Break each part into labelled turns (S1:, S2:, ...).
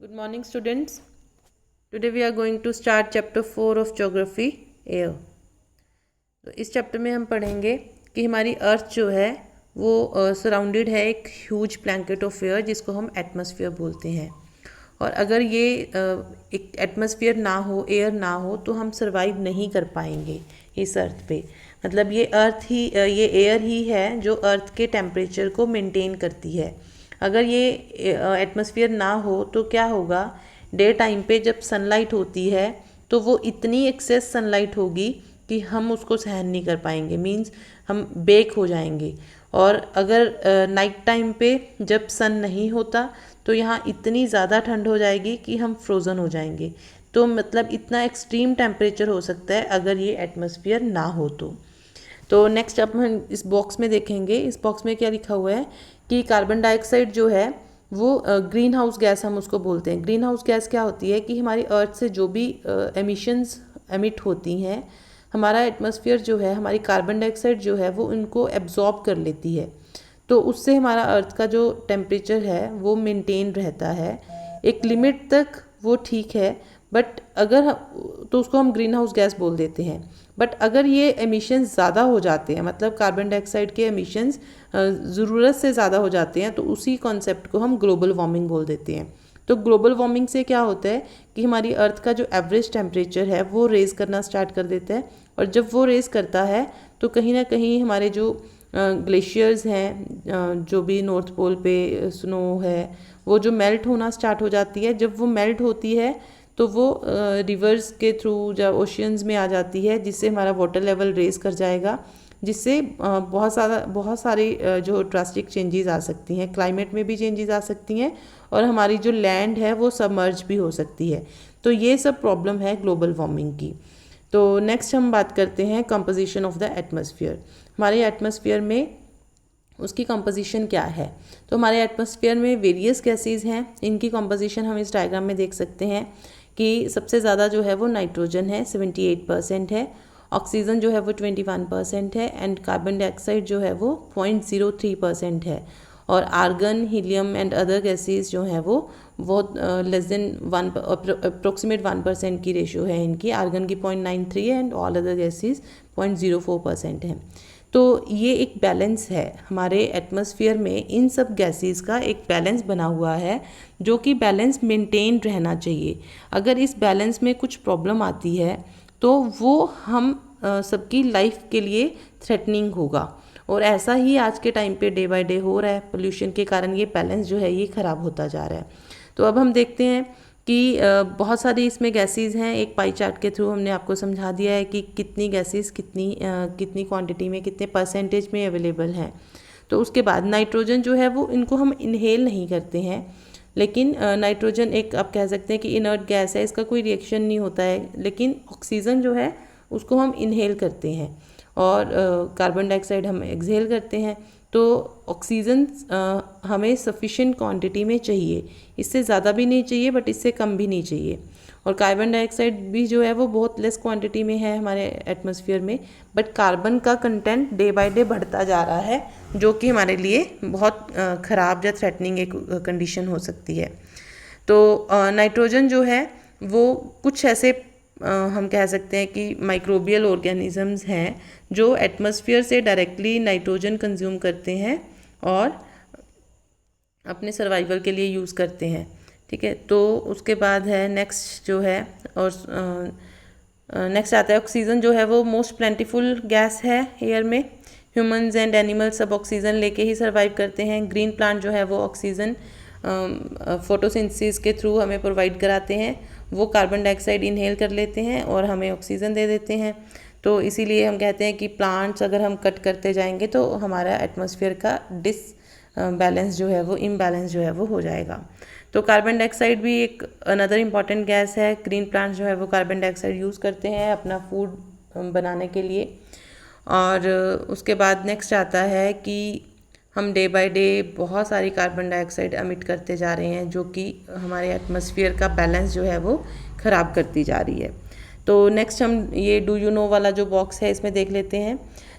S1: Good morning, students. Today we are going to start chapter 4 of geography, air. तो इस chapter में हम पढ़ेंगे कि हमारी अर्थ जो है वो सराउंडेड है एक ह्यूज ब्लैंकेट ऑफ एयर जिसको हम एटमॉस्फेयर बोलते हैं। और अगर ये एक एटमॉस्फेयर ना हो, एयर ना हो, तो हम सरवाइव नहीं कर पाएंगे इस अर्थ पे। मतलब ये एयर ही है जो अर्थ के टेम्परेचर को मेंटेन करती है। अगर ये एटमॉस्फेयर ना हो तो क्या होगा, डे टाइम पे जब सनलाइट होती है तो वो इतनी एक्सेस सनलाइट होगी कि हम उसको सहन नहीं कर पाएंगे, मींस हम बेक हो जाएंगे। और अगर नाइट टाइम पे जब सन नहीं होता तो यहाँ इतनी ज़्यादा ठंड हो जाएगी कि हम फ्रोज़न हो जाएंगे। तो मतलब इतना एक्सट्रीम टेम्परेचर हो सकता है अगर ये एटमॉस्फेयर ना हो तो नेक्स्ट अब हम इस बॉक्स में देखेंगे। इस बॉक्स में क्या लिखा हुआ है कि कार्बन डाइऑक्साइड जो है वो ग्रीन हाउस गैस हम उसको बोलते हैं। ग्रीन हाउस गैस क्या होती है कि हमारी अर्थ से जो भी एमिशंस एमिट होती हैं, हमारा एटमॉस्फेयर जो है, हमारी कार्बन डाइऑक्साइड जो है वो इनको एब्जॉर्ब कर लेती है। तो उससे हमारा अर्थ का जो टेम्परेचर है वो मेंटेन रहता है एक लिमिट तक, वो ठीक है। बट अगर तो उसको हम ग्रीन हाउस गैस बोल देते हैं। बट अगर ये एमिशंस ज़्यादा हो जाते हैं, मतलब कार्बन डाइऑक्साइड के एमिशंस ज़रूरत से ज़्यादा हो जाते हैं, तो उसी कॉन्सेप्ट को हम ग्लोबल वार्मिंग बोल देते हैं। तो ग्लोबल वार्मिंग से क्या होता है कि हमारी अर्थ का जो एवरेज टेम्परेचर है वो रेज़ करना स्टार्ट कर देता है। और जब वो रेज़ करता है तो कहीं ना कहीं हमारे जो ग्लेशियर्स हैं, जो भी नॉर्थ पोल पे स्नो है, वो जो मेल्ट होना स्टार्ट हो जाती है। जब वो मेल्ट होती है तो वो रिवर्स के थ्रू जब ओशियंस में आ जाती है, जिससे हमारा वाटर लेवल रेज कर जाएगा, जिससे बहुत सारी जो ड्रास्टिक चेंजेस आ सकती हैं, क्लाइमेट में भी चेंजेस आ सकती हैं और हमारी जो लैंड है वो सबमर्ज भी हो सकती है। तो ये सब प्रॉब्लम है ग्लोबल वार्मिंग की। तो नेक्स्ट हम बात करते हैं कंपोजिशन ऑफ द एटमॉस्फेयर। हमारे एटमॉस्फेयर में उसकी कंपोजिशन क्या है। तो हमारे एटमॉस्फेयर में वेरियस गैसेस हैं। इनकी कंपोजिशन हम इस डायग्राम में देख सकते हैं कि सबसे ज़्यादा जो है वो नाइट्रोजन है, 78% है। ऑक्सीजन जो है वो 21% है एंड कार्बन डाइऑक्साइड जो है वो 0.03% है। और argon, helium and other gases जो हैं वो बहुत लेस देन 1% की रेशियो है इनकी। आर्गन की 0.93 है एंड ऑल अदर गैसेस 0.04% है। तो ये एक बैलेंस है हमारे एटमॉस्फेयर में। इन सब गैसेस का एक बैलेंस बना हुआ है जो कि बैलेंस मेंटेन रहना चाहिए। अगर इस बैलेंस में कुछ प्रॉब्लम आती है तो वो हम सबकी लाइफ के लिए थ्रेटनिंग होगा। और ऐसा ही आज के टाइम पे डे बाय डे हो रहा है। पोल्यूशन के कारण ये बैलेंस जो है ये ख़राब होता जा रहा है। तो अब हम देखते हैं कि बहुत सारी इसमें गैसेस हैं। एक पाई चार्ट के थ्रू हमने आपको समझा दिया है कि कितनी गैसेस कितनी क्वांटिटी में, कितने परसेंटेज में अवेलेबल हैं। तो उसके बाद नाइट्रोजन जो है वो इनको हम इनहेल नहीं करते हैं, लेकिन नाइट्रोजन एक आप कह सकते हैं कि इनर्ट गैस है, इसका कोई रिएक्शन नहीं होता है। लेकिन ऑक्सीजन जो है उसको हम इनहेल करते हैं और कार्बन डाइऑक्साइड हम एक्सहेल करते हैं। तो ऑक्सीजन हमें सफिशेंट क्वांटिटी में चाहिए, इससे ज़्यादा भी नहीं चाहिए बट इससे कम भी नहीं चाहिए। और कार्बन डाइऑक्साइड भी जो है वो बहुत लेस क्वांटिटी में है हमारे एटमॉस्फेयर में। बट कार्बन का कंटेंट डे बाय डे बढ़ता जा रहा है, जो कि हमारे लिए बहुत ख़राब या थ्रेटनिंग एक कंडीशन हो सकती है। तो नाइट्रोजन जो है वो कुछ ऐसे हम कह सकते हैं कि माइक्रोबियल ऑर्गेनिजम्स हैं जो एटमॉस्फेयर से डायरेक्टली नाइट्रोजन कंज्यूम करते हैं और अपने सर्वाइवल के लिए यूज़ करते हैं। ठीक है, तो उसके बाद है नेक्स्ट जो है, और नेक्स्ट आता है ऑक्सीजन जो है वो मोस्ट प्लेंटीफुल गैस है एयर में। ह्यूमंस एंड एनिमल्स सब ऑक्सीजन लेके ही सर्वाइव करते हैं। ग्रीन प्लांट जो है वो ऑक्सीजन फोटोसिंथेसिस के थ्रू हमें प्रोवाइड कराते हैं। वो कार्बन डाइऑक्साइड इनहेल कर लेते हैं और हमें ऑक्सीजन दे देते हैं। तो इसीलिए हम कहते हैं कि प्लांट्स अगर हम कट करते जाएंगे तो हमारा एटमॉस्फेयर का बैलेंस जो है वो इम्बैलेंस जो है वो हो जाएगा। तो कार्बन डाइऑक्साइड भी एक अनदर इम्पॉर्टेंट गैस है। ग्रीन प्लांट्स जो है वो कार्बन डाइऑक्साइड यूज़ करते हैं अपना फूड बनाने के लिए। और उसके बाद नेक्स्ट आता है कि हम डे बाय डे बहुत सारी कार्बन डाइऑक्साइड एमिट करते जा रहे हैं, जो कि हमारे एटमॉस्फेयर का बैलेंस जो है वो ख़राब करती जा रही है। तो नेक्स्ट हम ये डू यू नो वाला जो बॉक्स है इसमें देख लेते हैं।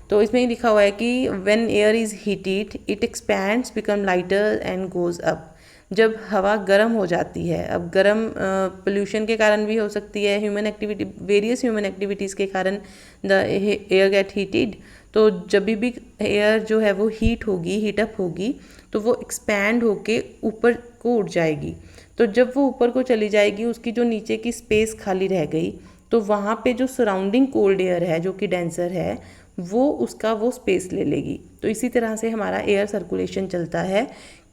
S1: तो इसमें ही लिखा हुआ है कि when air is heated it expands, become lighter and goes up. जब हवा गर्म हो जाती है, अब गर्म पोल्यूशन के कारण भी हो सकती है, human activity, various human activities के कारण द एयर गेट हीटेड, तो जब भी एयर जो है वो हीट अप होगी तो वो एक्सपैंड होके ऊपर को उड़ जाएगी। तो जब वो ऊपर को चली जाएगी, उसकी जो नीचे की स्पेस खाली रह गई, तो वहाँ पे जो सराउंडिंग कोल्ड एयर है जो कि डेंसर है वो उसका वो स्पेस ले लेगी। तो इसी तरह से हमारा एयर सर्कुलेशन चलता है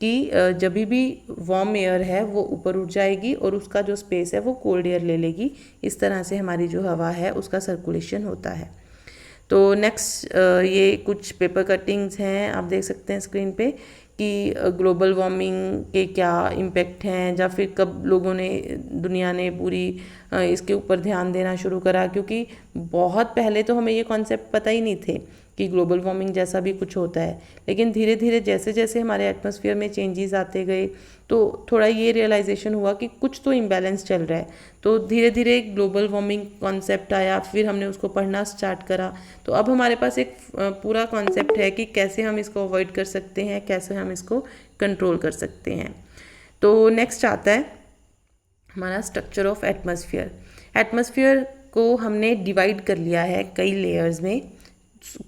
S1: कि जब भी वार्म एयर है वो ऊपर उठ जाएगी और उसका जो स्पेस है वो कोल्ड एयर ले लेगी। इस तरह से हमारी जो हवा है उसका सर्कुलेशन होता है। तो नेक्स्ट ये कुछ पेपर कटिंग्स हैं, आप देख सकते हैं स्क्रीन पे कि ग्लोबल वार्मिंग के क्या इम्पेक्ट हैं, या फिर कब लोगों ने, दुनिया ने पूरी इसके ऊपर ध्यान देना शुरू करा, क्योंकि बहुत पहले तो हमें ये कॉन्सेप्ट पता ही नहीं थे कि ग्लोबल वार्मिंग जैसा भी कुछ होता है। लेकिन धीरे धीरे जैसे जैसे हमारे एटमॉस्फेयर में चेंजेस आते गए तो थोड़ा ये रियलाइजेशन हुआ कि कुछ तो इम्बैलेंस चल रहा है। तो धीरे धीरे ग्लोबल वार्मिंग कॉन्सेप्ट आया, फिर हमने उसको पढ़ना स्टार्ट करा। तो अब हमारे पास एक पूरा कॉन्सेप्ट है कि कैसे हम इसको अवॉइड कर सकते हैं, कैसे हम इसको कंट्रोल कर सकते हैं। तो नेक्स्ट आता है हमारा स्ट्रक्चर ऑफ एटमॉस्फेयर। एटमॉस्फेयर को हमने डिवाइड कर लिया है कई लेयर्स में,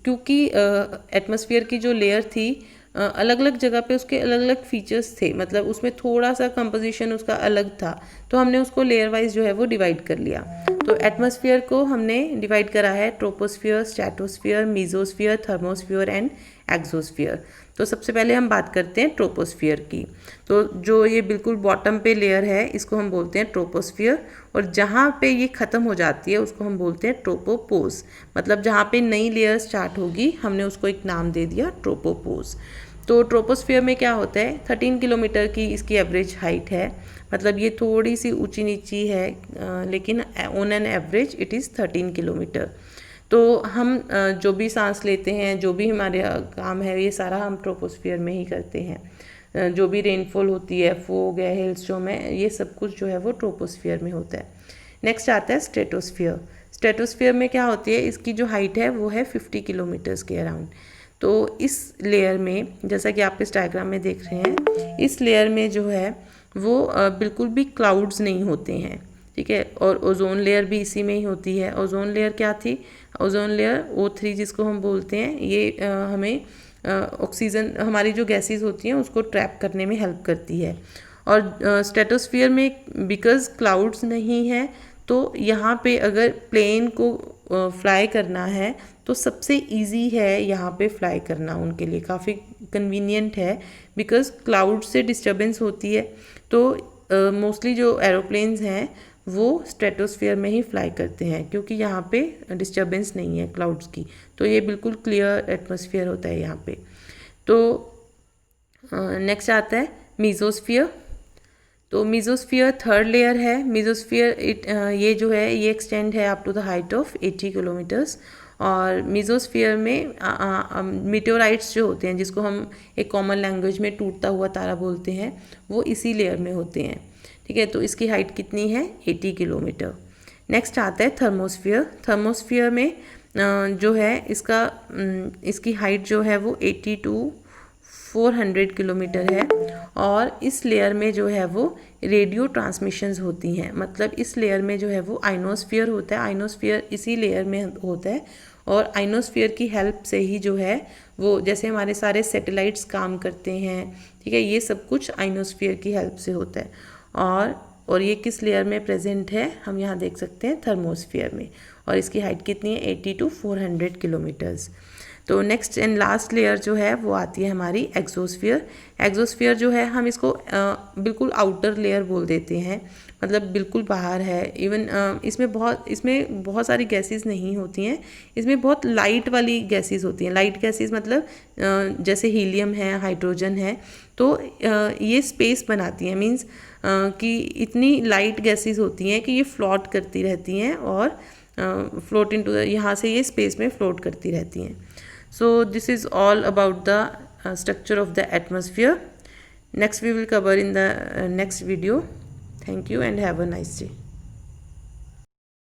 S1: क्योंकि एटमॉस्फेयर की जो लेयर थी अलग अलग जगह पे उसके अलग अलग फीचर्स थे, मतलब उसमें थोड़ा सा कंपोजिशन उसका अलग था, तो हमने उसको लेयर वाइज जो है वो डिवाइड कर लिया। तो एटमॉस्फेयर को हमने डिवाइड करा है troposphere, stratosphere, mesosphere, thermosphere and exosphere. तो सबसे पहले हम बात करते हैं ट्रोपोस्फियर की। तो जो ये बिल्कुल बॉटम पे लेयर है इसको हम बोलते हैं ट्रोपोस्फियर, और जहाँ पे ये ख़त्म हो जाती है उसको हम बोलते हैं ट्रोपोपोज। मतलब जहाँ पे नई लेयर स्टार्ट होगी हमने उसको एक नाम दे दिया ट्रोपोपोज। तो ट्रोपोस्फियर में क्या होता है, 13 किलोमीटर की इसकी एवरेज हाइट है, मतलब ये थोड़ी सी ऊंची नीची है, लेकिन on an average it is 13 kilometre. तो हम जो भी सांस लेते हैं, जो भी हमारे काम है, ये सारा हम ट्रोपोस्फियर में ही करते हैं। जो भी रेनफॉल होती है, फोग है, हेलस्टॉर्म है, ये सब कुछ जो है वो ट्रोपोस्फियर में होता है। नेक्स्ट आता है स्ट्रेटोस्फियर। स्ट्रेटोस्फियर में क्या होती है, इसकी जो हाइट है वो है 50 किलोमीटर्स के अराउंड। तो इस लेयर में, जैसा कि आप इस डायग्राम में देख रहे हैं, इस लेयर में जो है वो बिल्कुल भी क्लाउड्स नहीं होते हैं, ठीक है। और ओजोन लेयर भी इसी में ही होती है। ओजोन लेयर क्या थी, ओजोन लेयर O3 जिसको हम बोलते हैं, ये हमें ऑक्सीजन, हमारी जो गैसेस होती हैं उसको ट्रैप करने में हेल्प करती है। और स्ट्रेटोस्फियर में बिकॉज क्लाउड्स नहीं है, तो यहाँ पे अगर प्लेन को फ्लाई करना है तो सबसे इजी है यहाँ पे फ्लाई करना, उनके लिए काफ़ी कन्वीनियंट है, बिकॉज क्लाउड से डिस्टर्बेंस होती है। तो मोस्टली जो एरोप्लेन्स हैं वो स्ट्रेटोस्फियर में ही फ्लाई करते हैं, क्योंकि यहाँ पे डिस्टर्बेंस नहीं है क्लाउड्स की। तो ये बिल्कुल क्लियर एटमॉस्फेयर होता है यहाँ पे। तो नेक्स्ट आता है मीजोस्फियर। तो मीजोस्फियर थर्ड लेयर है। मीजोस्फियर ये जो है ये एक्सटेंड है up to the height of 80 kilometres. और मीजोस्फियर में मीटेओराइट्स जो होते हैं, जिसको हम एक कॉमन लैंग्वेज में टूटता हुआ तारा बोलते हैं, वो इसी लेयर में होते हैं, ठीक है। तो इसकी हाइट कितनी है, 80 किलोमीटर। नेक्स्ट आता है थर्मोस्फियर। थर्मोस्फियर में जो है इसकी हाइट जो है वो 80 to 400 किलोमीटर है। और इस लेयर में जो है वो रेडियो ट्रांसमिशंस होती हैं, मतलब इस लेयर में जो है वो आइनोस्फीयर होता है। आइनोस्फीयर इसी लेयर में होता है, और आइनोस्फीयर की हेल्प से ही जो है वो, जैसे हमारे सारे सैटेलाइट्स काम करते हैं, ठीक है, ये सब कुछ आइनोस्फीयर की हेल्प से होता है। और ये किस लेयर में प्रेजेंट है, हम यहाँ देख सकते हैं थर्मोस्फियर में। और इसकी हाइट कितनी है, 80 to 400 किलोमीटर्स। तो नेक्स्ट एंड लास्ट लेयर जो है वो आती है हमारी एक्सोस्फियर। एक्सोस्फियर जो है हम इसको बिल्कुल आउटर लेयर बोल देते हैं, मतलब बिल्कुल बाहर है। इवन इसमें बहुत सारी गैसेस नहीं होती हैं, इसमें बहुत लाइट वाली गैसेस होती हैं। लाइट गैसेस मतलब जैसे हीलियम है, हाइड्रोजन है, तो ये स्पेस बनाती हैं। मीन्स कि इतनी लाइट गैसेस होती हैं कि ये फ्लोट करती रहती हैं, और फ्लोट इनटू यहाँ से ये स्पेस में फ्लोट करती रहती हैं। So this is all about the structure of the atmosphere. Next we will cover in the next video. Thank you and have a nice day.